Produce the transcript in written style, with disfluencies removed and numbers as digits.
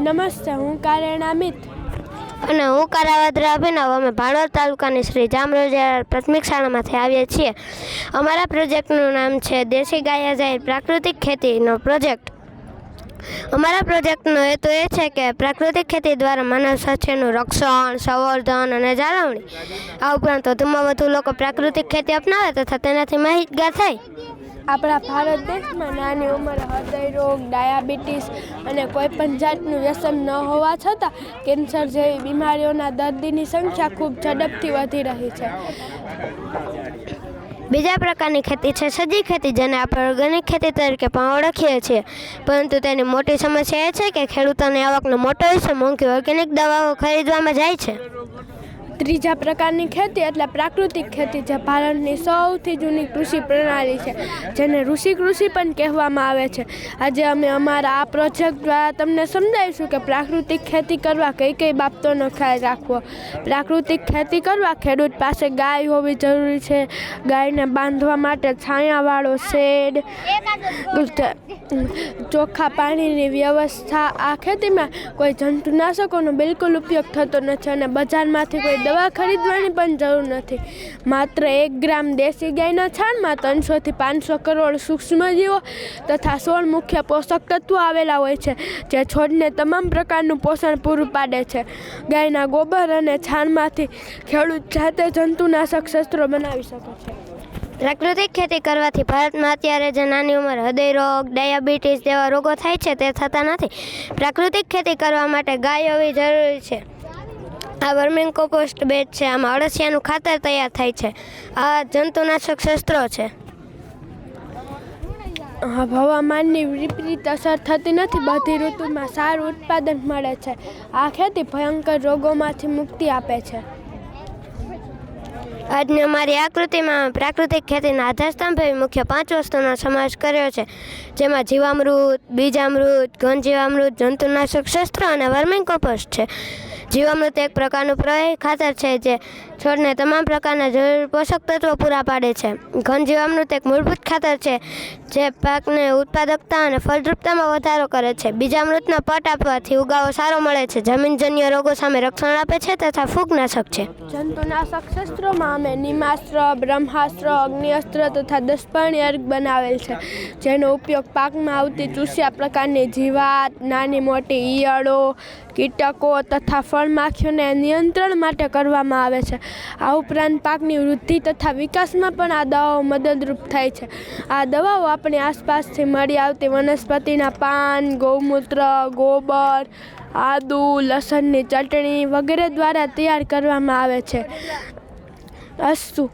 નમસ્તે, હું કારેણા મિત અને હું કારાવદ્રા અભિનવ. અમે ભાણવડ તાલુકાની શ્રી જામરોજા પ્રાથમિક શાળામાંથી આવીએ છીએ. અમારા પ્રોજેક્ટનું નામ છે દેશી ગાય જાહેર પ્રાકૃતિક ખેતીનો પ્રોજેક્ટ. અમારા પ્રોજેક્ટનો હેતુ એ છે કે પ્રાકૃતિક ખેતી દ્વારા માનવ સ્વાસ્થ્યનું રક્ષણ, સંવર્ધન અને જાળવણી. આ ઉપરાંત વધુમાં વધુ લોકો પ્રાકૃતિક ખેતી અપનાવે તથા તેનાથી માહિતગાર થાય. આપણા ભારત દેશમાં નાની ઉંમરે હૃદય રોગ, ડાયાબિટીસ અને કોઈપણ જાતનું વ્યસન ન હોવા છતાં કેન્સર જેવી બીમારીઓના દર્દીની સંખ્યા ખૂબ ઝડપથી વધી રહી છે. બીજા પ્રકારની ખેતી છે સજી ખેતી, જેને આપણે ઓર્ગેનિક ખેતી તરીકે પણ ઓળખીએ છીએ. પરંતુ તેની મોટી સમસ્યા એ છે કે ખેડૂતોની આવકનો મોટો હિસ્સો મોંઘી ઓર્ગેનિક દવાઓ ખરીદવામાં જાય છે. ત્રીજા પ્રકારની ખેતી એટલે પ્રાકૃતિક ખેતી, જે ભારતની સૌથી જૂની કૃષિ પ્રણાલી છે, જેને ઋષિ કૃષિ પણ કહેવામાં આવે છે. આજે અમે અમારા આ પ્રોજેક્ટ દ્વારા તમને સમજાવીશું કે પ્રાકૃતિક ખેતી કરવા કઈ કઈ બાબતોનો ખ્યાલ રાખવો. પ્રાકૃતિક ખેતી કરવા ખેડૂત પાસે ગાય હોવી જરૂરી છે. ગાયને બાંધવા માટે છાયાવાળો શેડ, ચોખ્ખા પાણીની વ્યવસ્થા. આ ખેતીમાં કોઈ જંતુનાશકોનો બિલકુલ ઉપયોગ થતો નથી અને બજારમાંથી કોઈ દવા ખરીદવાની પણ જરૂર નથી. માત્ર 1 ગ્રામ દેશી ગાયના છાણમાં 300 થી 500 કરોડ સૂક્ષ્મજીવો તથા 16 મુખ્ય પોષક તત્વો આવેલા હોય છે, જે છોડને તમામ પ્રકારનું પોષણ પૂરું પાડે છે. ગાયના ગોબર અને છાણમાંથી ખેડૂત જાતે જંતુનાશક શસ્ત્રો બનાવી શકે છે. પ્રાકૃતિક ખેતી કરવાથી ભારતમાં અત્યારે જે નાની ઉંમર હૃદય રોગ, ડાયાબિટીસ જેવા રોગો થાય છે તે થતા નથી. પ્રાકૃતિક ખેતી કરવા માટે ગાય હોવી જરૂરી છે. આ વર્મિંગ કમ્પોસ્ટ બેડ છે. આમાં અળસિયાનું ખાતર તૈયાર થાય છે. આ જંતુનાશક શસ્ત્રો છે. હવામાનની વિપરીત અસર થતી નથી. બધી ઋતુમાં સારું ઉત્પાદન મળે છે. આ ખેતી ભયંકર રોગોમાંથી મુક્તિ આપે છે. આજની અમારી આકૃતિમાં પ્રાકૃતિક ખેતીના આધારસ્તંભ એવી મુખ્ય 5 વસ્તુનો સમાવેશ કર્યો છે, જેમાં જીવામૃત, બીજામૃત, ઘન જીવામૃત, જંતુનાશક શસ્ત્રો અને વર્મિંગ કમ્પોસ્ટ છે. જીવામૃત એક પ્રકારનું પ્રવાહી ખાતર છે જે છોડને તમામ પ્રકારના જરૂરી પોષક તત્વો પૂરા પાડે છે. ઘન જીવામૃત એક મૂળભૂત ખાતર છે જે પાકની ઉત્પાદકતા અને ફળદ્રુપતામાં વધારો કરે છે. બીજામૃતનો પટ આપવાથી ઉગાવો સારો મળે છે, જમીનજન્ય રોગો સામે રક્ષણ આપે છે તથા ફૂગનાશક છે. જંતુનાશક શસ્ત્રોમાં અમે નિમાસ્ત્ર, બ્રહ્માસ્ત્ર, અગ્નિઅસ્ત્ર તથા દસપર્ણી અર્ક બનાવેલ છે, જેનો ઉપયોગ પાકમાં આવતી ચૂસ્યા પ્રકારની જીવાત, નાની મોટી ઈયળો, કીટકો તથા ફળમાખીઓને નિયંત્રણ માટે કરવામાં આવે છે. આ ઉપરાંત પાકની વૃદ્ધિ તથા વિકાસમાં પણ આ દવાઓ મદદરૂપ થાય છે. આ દવાઓ આપણી આસપાસથી મળી આવતી વનસ્પતિના પાન, ગૌમૂત્ર, ગોબર, આદુ, લસણની ચટણી વગેરે દ્વારા તૈયાર કરવામાં આવે છે. અસ્તુ.